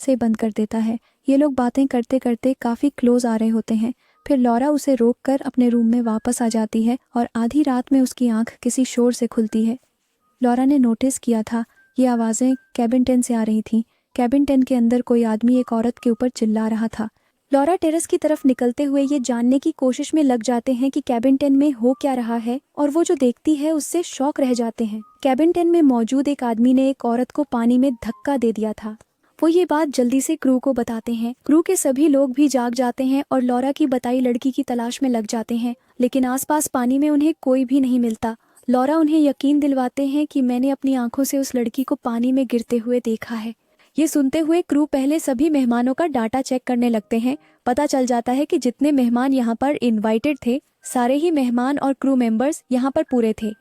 से बंद कर देता है। ये लोग बातें करते करते काफ़ी क्लोज आ रहे होते हैं। फिर लॉरा उसे रोककर अपने रूम में वापस आ जाती है और आधी रात में उसकी आंख किसी शोर से खुलती है। लॉरा ने नोटिस किया था ये आवाज़ें कैबिन 10 से आ रही थीं। कैबिन 10 के अंदर कोई आदमी एक औरत के ऊपर चिल्ला रहा था। लॉरा टेरेस की तरफ निकलते हुए ये जानने की कोशिश में लग जाते हैं कि कैबिन 10 में हो क्या रहा है, और वो जो देखती है उससे शॉक रह जाते हैं। कैबिन 10 में मौजूद एक आदमी ने एक औरत को पानी में धक्का दे दिया था। वो ये बात जल्दी से क्रू को बताते हैं। क्रू के सभी लोग भी जाग जाते हैं और लॉरा की बताई लड़की की तलाश में लग जाते हैं, लेकिन आसपास पानी में उन्हें कोई भी नहीं मिलता। लॉरा उन्हें यकीन दिलवाते हैं कि मैंने अपनी आंखों से उस लड़की को पानी में गिरते हुए देखा है। ये सुनते हुए क्रू पहले सभी मेहमानों का डाटा चेक करने लगते हैं। पता चल जाता है कि जितने मेहमान यहाँ पर इनवाइटेड थे, सारे ही मेहमान और क्रू मेंबर्स यहाँ पर पूरे थे।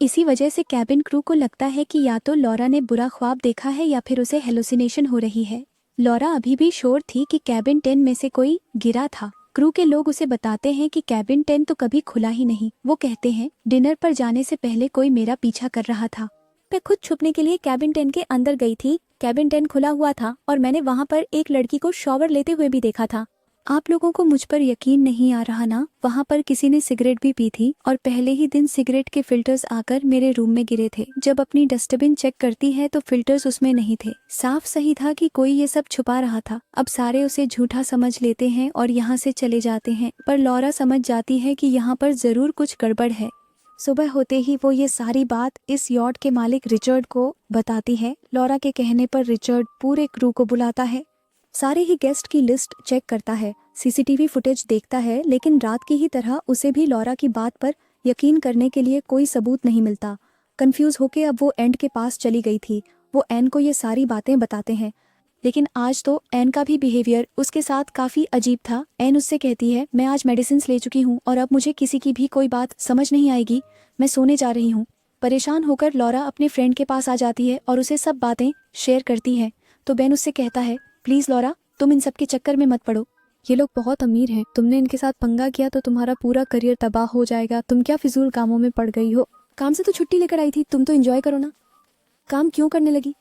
इसी वजह से कैबिन क्रू को लगता है कि या तो लॉरा ने बुरा ख्वाब देखा है या फिर उसे हेलुसिनेशन हो रही है। लॉरा अभी भी श्योर थी कि कैबिन 10 में से कोई गिरा था। क्रू के लोग उसे बताते हैं कि कैबिन 10 तो कभी खुला ही नहीं। वो कहते हैं डिनर पर जाने से पहले कोई मेरा पीछा कर रहा था। मैं खुद छुपने के लिए कैबिन 10 के अंदर गई थी। कैबिन 10 खुला हुआ था और मैंने वहाँ पर एक लड़की को शॉवर लेते हुए भी देखा था। आप लोगों को मुझ पर यकीन नहीं आ रहा ना? वहाँ पर किसी ने सिगरेट भी पी थी और पहले ही दिन सिगरेट के फिल्टर्स आकर मेरे रूम में गिरे थे। जब अपनी डस्टबिन चेक करती है तो फिल्टर्स उसमें नहीं थे। साफ सही था कि कोई ये सब छुपा रहा था। अब सारे उसे झूठा समझ लेते हैं और यहाँ से चले जाते हैं, पर लॉरा समझ जाती है कि यहाँ पर जरूर कुछ गड़बड़ है। सुबह होते ही वो ये सारी बात इस यॉट के मालिक रिचर्ड को बताती है। लॉरा के कहने पर रिचर्ड पूरे क्रू को बुलाता है, सारे ही गेस्ट की लिस्ट चेक करता है, सीसीटीवी फुटेज देखता है, लेकिन रात की ही तरह उसे भी लॉरा की बात पर यकीन करने के लिए कोई सबूत नहीं मिलता। कंफ्यूज होके अब वो एंड के पास चली गई थी। वो एन को ये सारी बातें बताते हैं, लेकिन आज तो एन का भी बिहेवियर उसके साथ काफ़ी अजीब था। एन उससे कहती है, मैं आज मेडिसिन ले चुकी हूँ और अब मुझे किसी की भी कोई बात समझ नहीं आएगी, मैं सोने जा रही हूँ। परेशान होकर लॉरा अपने फ्रेंड के पास आ जाती है और उसे सब बातें शेयर करती है। तो बेन उससे कहता है, प्लीज़ लॉरा, तुम इन सब के चक्कर में मत पड़ो। ये लोग बहुत अमीर हैं, तुमने इनके साथ पंगा किया तो तुम्हारा पूरा करियर तबाह हो जाएगा। तुम क्या फिजूल कामों में पड़ गई हो? काम से तो छुट्टी लेकर आई थी, तुम तो एंजॉय करो ना। काम क्यों करने लगी?